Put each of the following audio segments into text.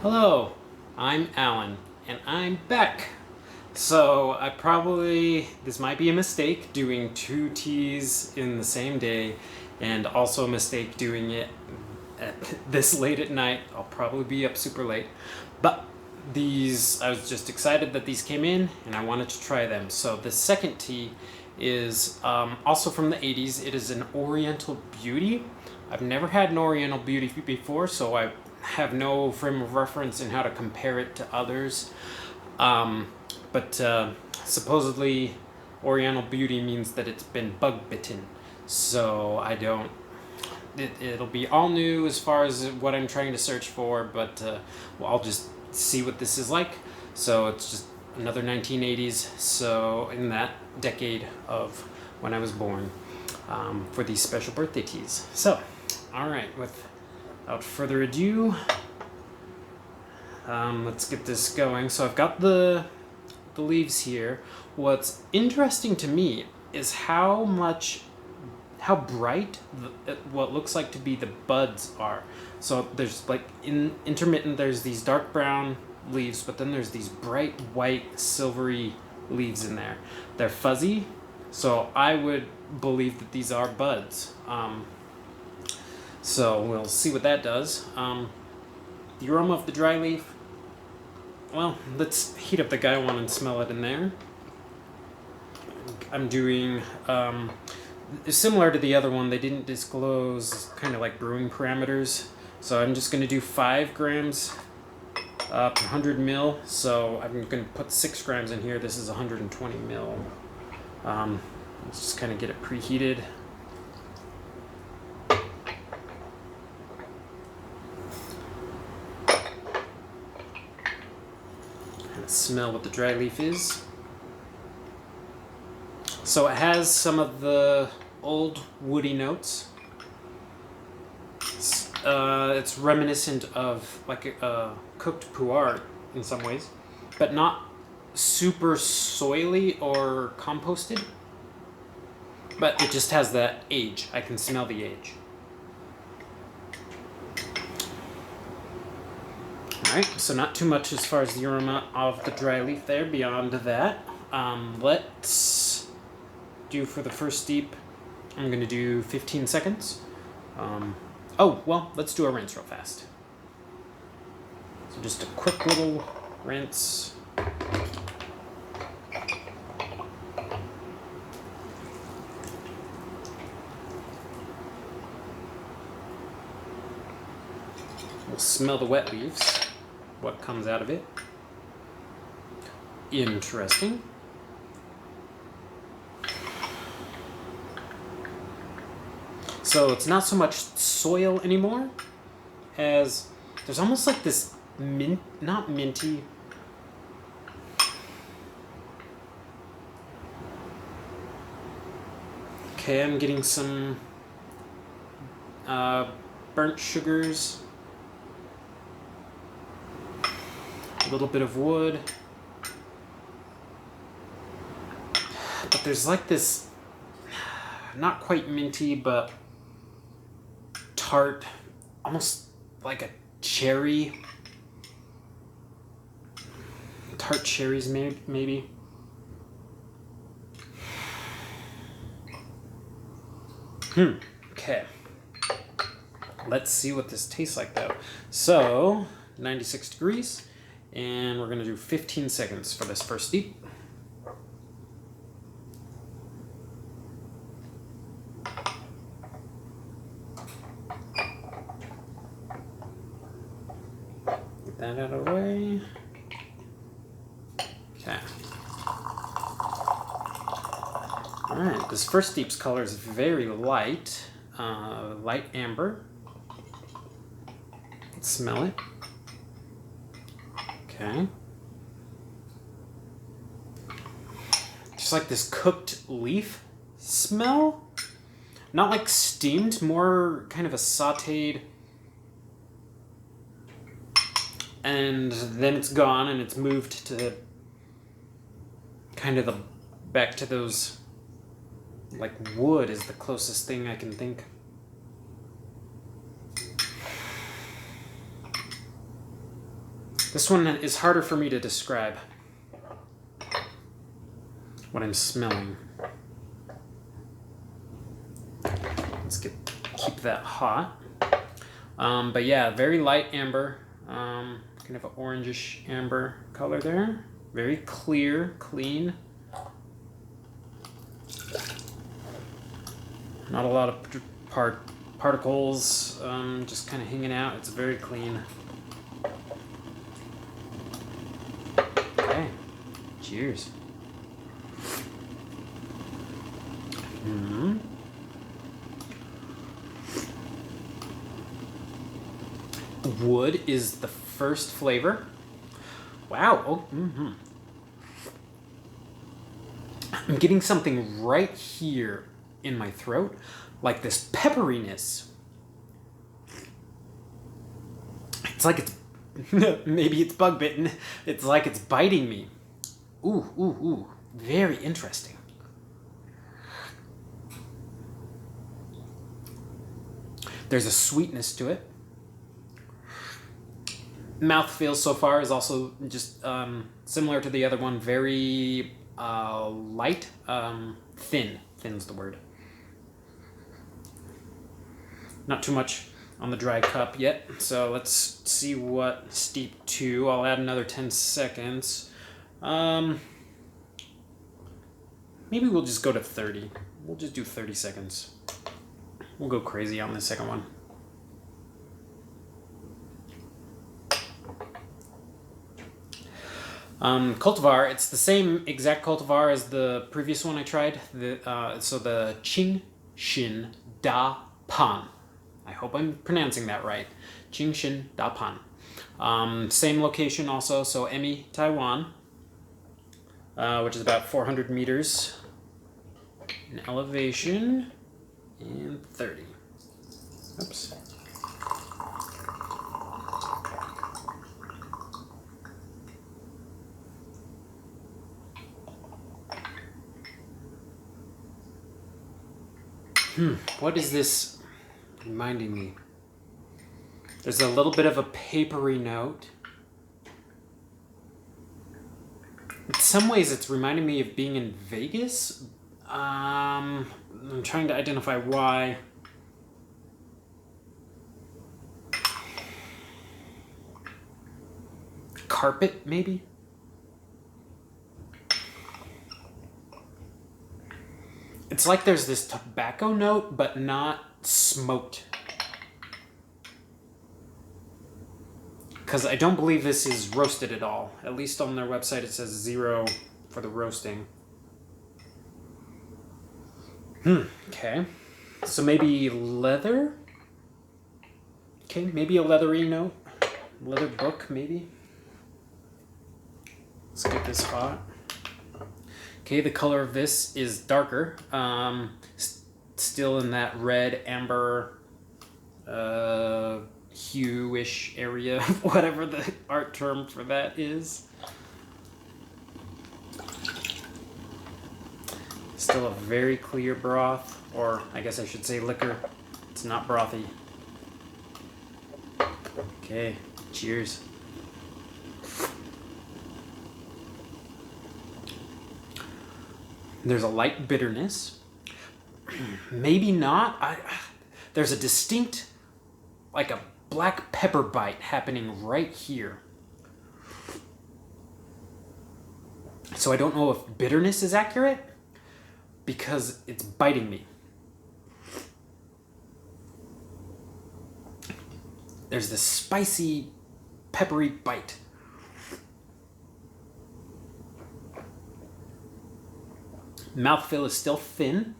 Hello, I'm Alan, and I'm back. So this might be a mistake doing two teas in the same day, and also a mistake doing it at this late at night. I'll probably be up super late, but I was just excited that these came in, and I wanted to try them. So the second tea is also from the 80s. It is an Oriental Beauty. I've never had an Oriental Beauty before, so I have no frame of reference in how to compare it to others. But supposedly Oriental Beauty means that it's been bug bitten. So I don't. It'll be all new as far as what I'm trying to search for, but I'll just see what this is like. So it's just another 1980s. So in that decade of when I was born, for these special birthday teas. So, all right, without further ado, let's get this going. So I've got the leaves here. What's interesting to me is how bright what looks like to be the buds are. So there's like intermittent, there's these dark brown leaves, but then there's these bright white silvery leaves in there. They're fuzzy, so I would believe that these are buds. So we'll see what that does. The aroma of the dry leaf, well, let's heat up the gaiwan and smell it in there. I'm doing similar to the other one. They didn't disclose kind of like brewing parameters, so I'm just going to do 5 grams per 100 mil. So I'm going to put 6 grams in here. This is 120 mil. Let's just kind of get it preheated. Smell what the dry leaf is. So it has some of the old woody notes. It's reminiscent of like a cooked puerh in some ways, but not super soily or composted. But it just has that age. I can smell the age. Alright, so not too much as far as the aroma of the dry leaf there. Beyond that, let's do for the first steep, I'm going to do 15 seconds. Let's do a rinse real fast. So just a quick little rinse. We'll smell the wet leaves. What comes out of it. Interesting. So it's not so much soil anymore as there's almost like this not minty. Okay, I'm getting some burnt sugars. A little bit of wood, but there's like this not quite minty but tart, almost like a cherry, tart cherries maybe. Okay, let's see what this tastes like though. So 96 degrees. And we're going to do 15 seconds for this first steep. Get that out of the way. Okay. Alright, this first steep's color is very light. Light amber. Let's smell it. Okay. Just like this cooked leaf smell. Not like steamed, more kind of a sauteed. And then it's gone and it's moved to kind of back to those, like wood is the closest thing I can think. This one is harder for me to describe what I'm smelling. Let's keep that hot. But yeah, very light amber, kind of an orangish amber color there. Very clear, clean. Not a lot of particles, just kind of hanging out. It's very clean. Okay, cheers. Wood is the first flavor. Wow. Oh, I'm getting something right here in my throat, like this pepperiness. It's like it's maybe it's bug bitten. It's like it's biting me. Ooh. Very interesting. There's a sweetness to it. Mouthfeel so far is also just similar to the other one. Very light, thin. Thin's the word. Not too much on the dry cup yet. So let's see what steep to. I'll add another 10 seconds. Maybe we'll just go to 30. We'll just do 30 seconds. We'll go crazy on the second one. Cultivar, it's the same exact cultivar as the previous one I tried. So the Qing Da Pan. I hope I'm pronouncing that right. Qing Da Pan. Same location also, so Emei, Taiwan, which is about 400 meters in elevation and 30. Oops. What is this reminding me? There's a little bit of a papery note. In some ways, it's reminding me of being in Vegas. I'm trying to identify why. Carpet, maybe? It's like there's this tobacco note, but not smoked. Because I don't believe this is roasted at all. At least on their website it says 0 for the roasting. Okay. So maybe leather? Okay, maybe a leathery note. Leather book, maybe. Let's get this hot. Okay, the color of this is darker. Still in that red, amber, hue-ish area, whatever the art term for that is. Still a very clear broth, or I guess I should say liquor. It's not brothy. Okay, cheers. There's a light bitterness. Maybe not. There's a distinct, like a black pepper bite happening right here. So I don't know if bitterness is accurate because it's biting me. There's this spicy, peppery bite. Mouthfeel is still thin.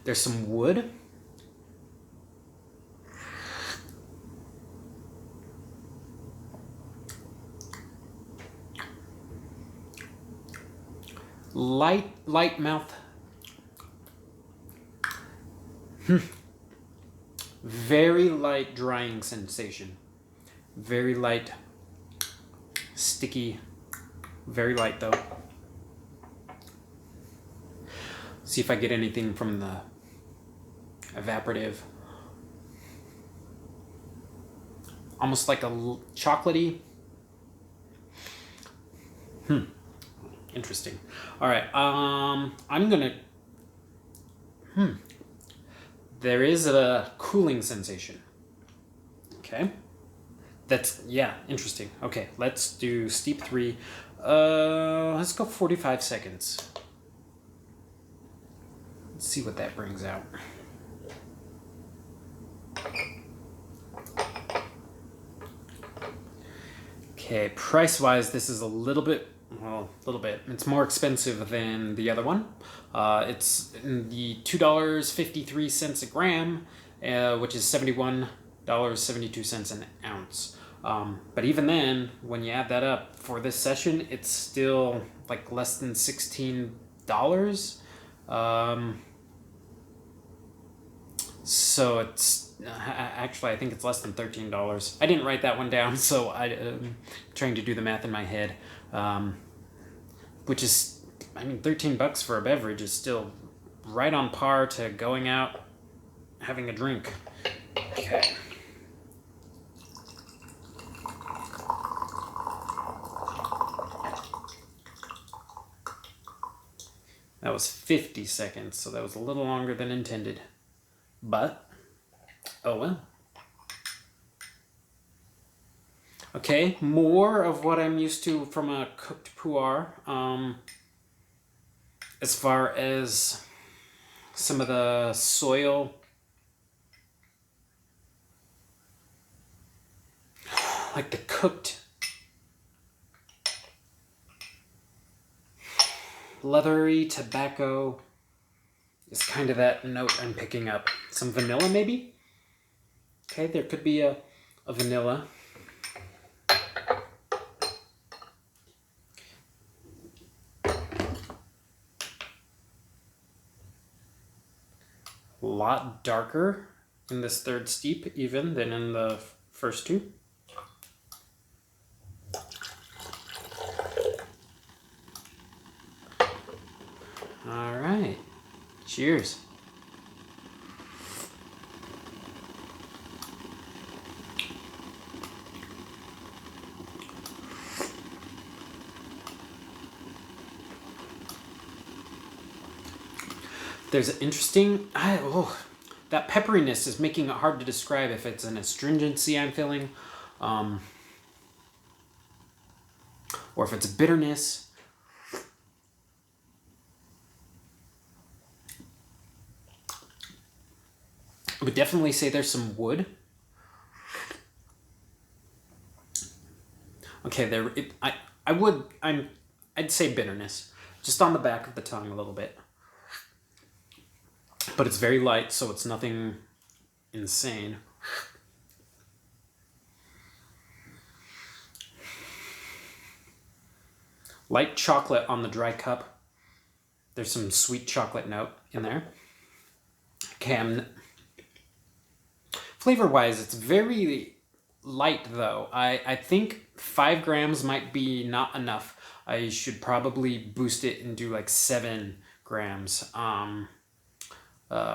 There's some wood. Light mouth. Very light drying sensation. Very light, sticky, very light though. See if I get anything from the evaporative. Almost like a chocolatey, Interesting. All right. I'm gonna. There is a cooling sensation. Okay. That's, yeah, interesting. Okay, let's do steep 3. Let's go 45 seconds. Let's see what that brings out. Okay, price-wise, this is a little bit, it's more expensive than the other one. It's in the $2.53 a gram, which is $71.72 an ounce. But even then, when you add that up for this session, it's still like less than $16. So it's actually, I think it's less than $13. I didn't write that one down, so I'm trying to do the math in my head. Which is, I mean, $13 for a beverage is still right on par to going out having a drink. Okay. That was 50 seconds, so that was a little longer than intended. But, oh well. Okay, more of what I'm used to from a cooked puerh. As far as some of the soil, like the cooked leathery tobacco is kind of that note I'm picking up. Some vanilla maybe? Okay, there could be a vanilla. A lot darker in this third steep even than in the first two. All right, cheers. There's an interesting, that pepperiness is making it hard to describe if it's an astringency I'm feeling, or if it's bitterness. I would definitely say there's some wood. Okay, I'd say bitterness, just on the back of the tongue a little bit. But it's very light, so it's nothing insane. Light chocolate on the dry cup. There's some sweet chocolate note in there. Okay, flavor-wise, it's very light, though. I think 5 grams might be not enough. I should probably boost it and do like 7 grams.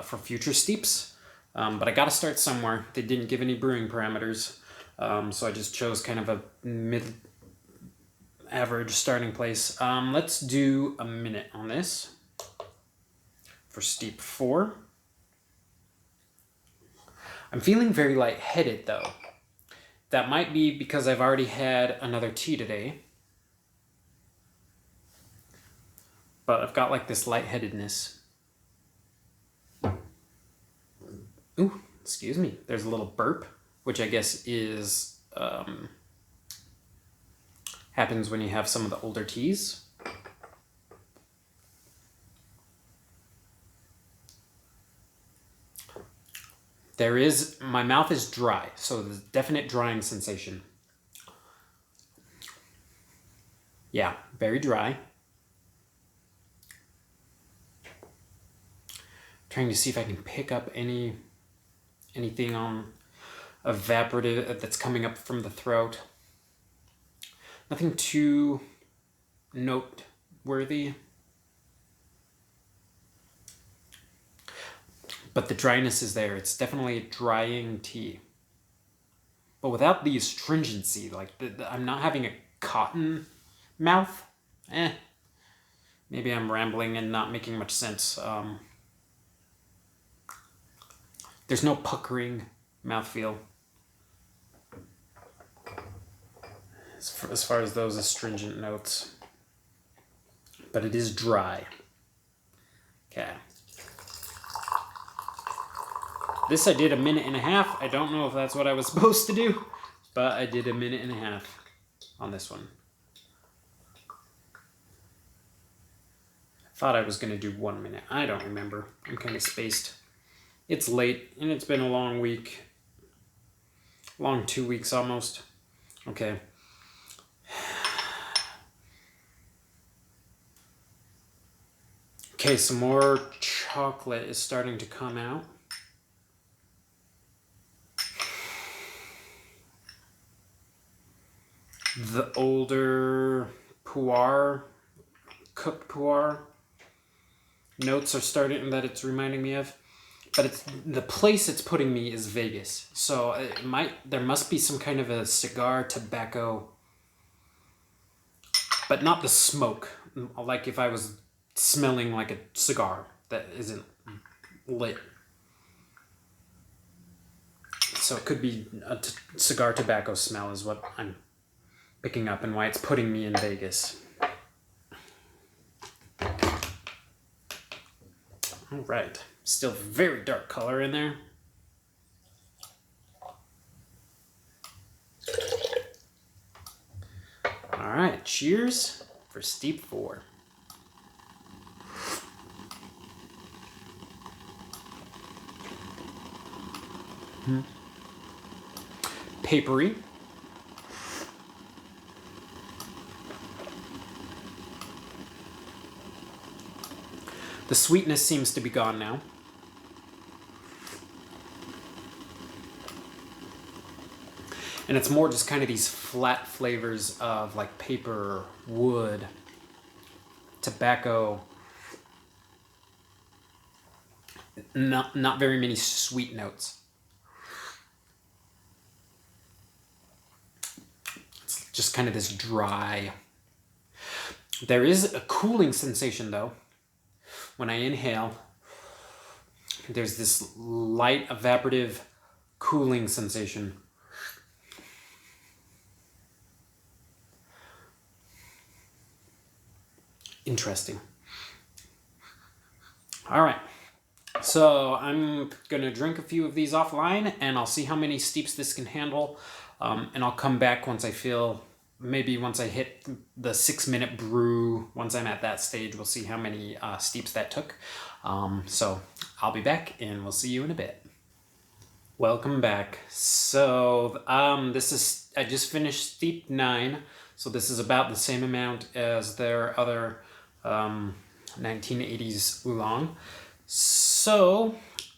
For future steeps, but I gotta start somewhere. They didn't give any brewing parameters, so I just chose kind of a mid-average starting place. Let's do a minute on this for steep 4. I'm feeling very lightheaded though. That might be because I've already had another tea today, but I've got like this lightheadedness. Ooh, excuse me. There's a little burp, which I guess is happens when you have some of the older teas. My mouth is dry, so there's definite drying sensation. Yeah, very dry. Trying to see if I can pick up anything on evaporative that's coming up from the throat. Nothing too noteworthy. But the dryness is there. It's definitely a drying tea. But without the astringency, like I'm not having a cotton mouth. Maybe I'm rambling and not making much sense. There's no puckering mouthfeel as far as those astringent notes. But it is dry. Okay. This I did 1.5 minutes. I don't know if that's what I was supposed to do, but I did 1.5 minutes on this one. I thought I was going to do 1 minute. I don't remember. I'm kind of spaced. It's late, and it's been a long week. Long 2 weeks almost. Okay. Okay, some more chocolate is starting to come out. The older puerh, cooked puerh notes are starting that it's reminding me of. But it's the place it's putting me is Vegas. So there must be some kind of a cigar tobacco, but not the smoke. Like if I was smelling like a cigar that isn't lit. So it could be a cigar tobacco smell is what I'm picking up and why it's putting me in Vegas. All right, still very dark color in there. All right, cheers for steep 4. Papery. The sweetness seems to be gone now. And it's more just kind of these flat flavors of like paper, wood, tobacco. Not very many sweet notes. It's just kind of this dry. There is a cooling sensation though. When I inhale, there's this light evaporative cooling sensation. Interesting. All right. So I'm going to drink a few of these offline and I'll see how many steeps this can handle. And I'll come back once I feel, maybe once I hit the 6-minute brew, once I'm at that stage, we'll see how many steeps that took. So I'll be back and we'll see you in a bit. Welcome back. So this is, I just finished steep 9. So this is about the same amount as their other 1980s Oolong. So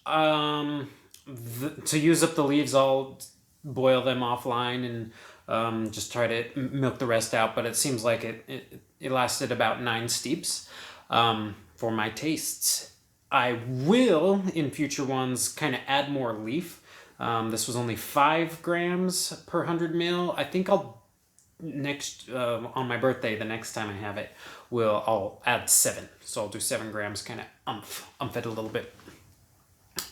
to use up the leaves, I'll boil them offline and just try to milk the rest out. But it seems like it lasted about 9 steeps for my tastes. I will, in future ones, kind of add more leaf. This was only 5 grams per 100 ml. I think I'll on my birthday, the next time I have it, I'll add 7. So I'll do 7 grams, kind of umph it a little bit.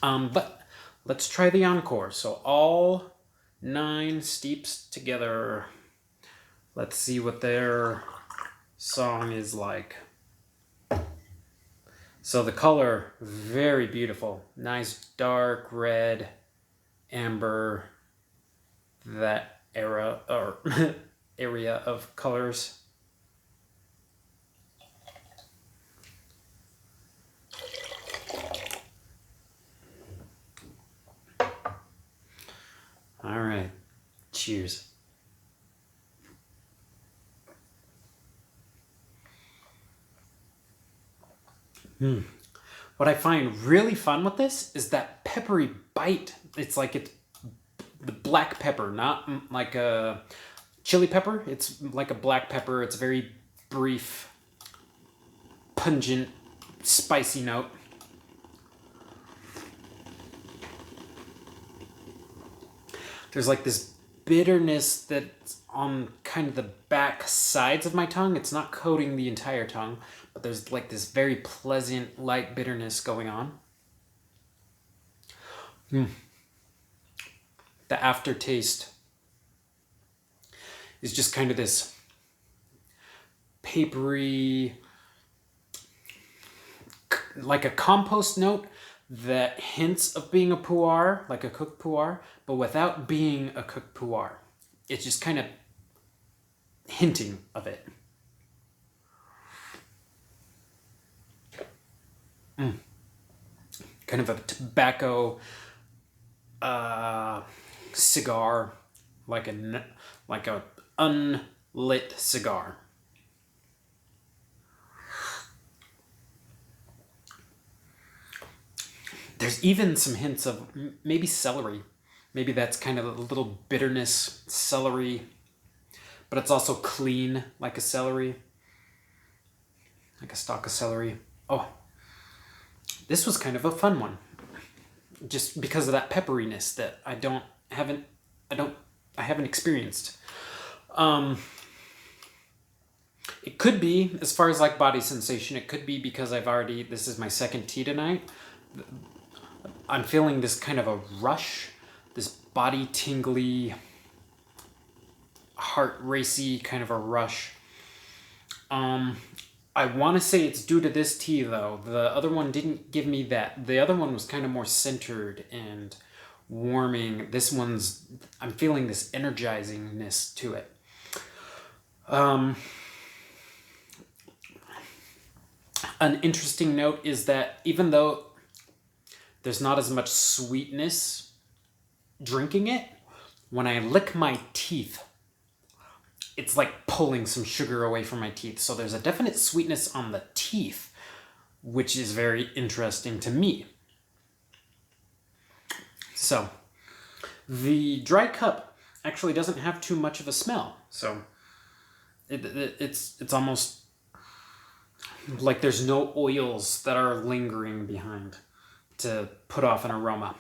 But let's try the encore. So all 9 steeps together. Let's see what their song is like. So the color, very beautiful. Nice dark red, amber, that era or area of colors. All right, cheers. What I find really fun with this is that peppery bite. It's like it's the black pepper, not like a chili pepper. It's like a black pepper. It's very brief, pungent, spicy note. There's like this bitterness that's on kind of the back sides of my tongue. It's not coating the entire tongue, but there's like this very pleasant light bitterness going on. The aftertaste is just kind of this papery, like a compost note that hints of being a puerh, like a cooked puerh, but without being a cooked puerh. It's just kind of hinting of it. Kind of a tobacco cigar, like a unlit cigar. There's even some hints of maybe celery. Maybe that's kind of a little bitterness, celery, but it's also clean like a celery, like a stalk of celery. Oh, this was kind of a fun one, just because of that pepperiness that I haven't experienced. It could be, as far as like body sensation, it could be because this is my second tea tonight. I'm feeling this kind of a rush, this body tingly, heart racy kind of a rush. I want to say it's due to this tea though. The other one didn't give me that. The other one was kind of more centered and warming. This one's, I'm feeling this energizingness to it. An interesting note is that even though there's not as much sweetness drinking it, when I lick my teeth, it's like pulling some sugar away from my teeth. So there's a definite sweetness on the teeth, which is very interesting to me. So the dry cup actually doesn't have too much of a smell. So it's almost like there's no oils that are lingering behind to put off an aroma.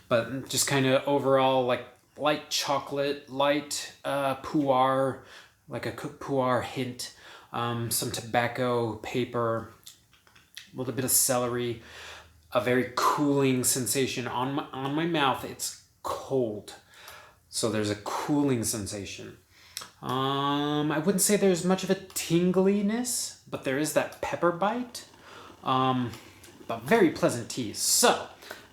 But just kind of overall like light chocolate, light puerh, like a cooked puerh hint, some tobacco, paper, a little bit of celery, a very cooling sensation on my mouth. It's cold, so there's a cooling sensation. I wouldn't say there's much of a tingliness, but there is that pepper bite. But very pleasant tea. So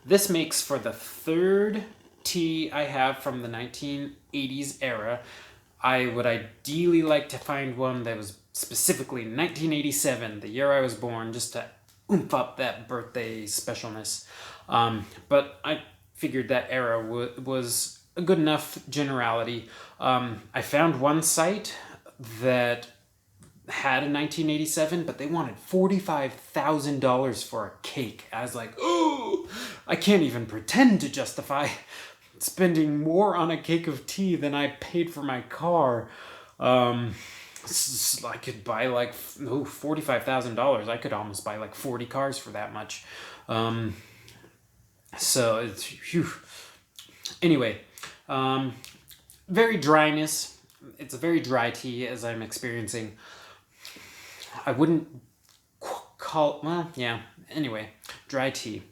this makes for the third tea I have from the 1980s era. I would ideally like to find one that was specifically 1987, the year I was born, just to oomph up that birthday specialness. But I figured that era was a good enough generality. I found one site that had a 1987, but they wanted $45,000 for a cake. I was like, oh, I can't even pretend to justify spending more on a cake of tea than I paid for my car. I could buy like $45,000. I could almost buy like 40 cars for that much. So it's phew. Anyway, very dryness. It's a very dry tea as I'm experiencing. I wouldn't call, well, yeah, anyway, dry tea.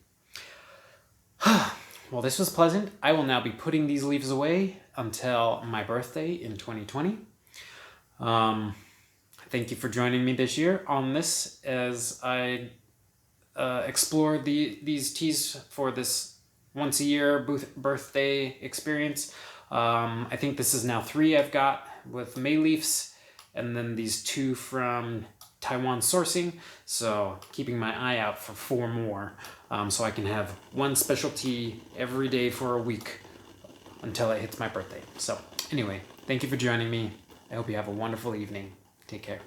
Well, this was pleasant. I will now be putting these leaves away until my birthday in 2020. Thank you for joining me this year on this as I explore these teas for this once a year birthday experience. I think this is now 3 I've got with May leaves, and then these 2 from Taiwan sourcing. So keeping my eye out for 4 more, so I can have one specialty every day for a week until it hits my birthday. So anyway, thank you for joining me. I hope you have a wonderful evening. Take care.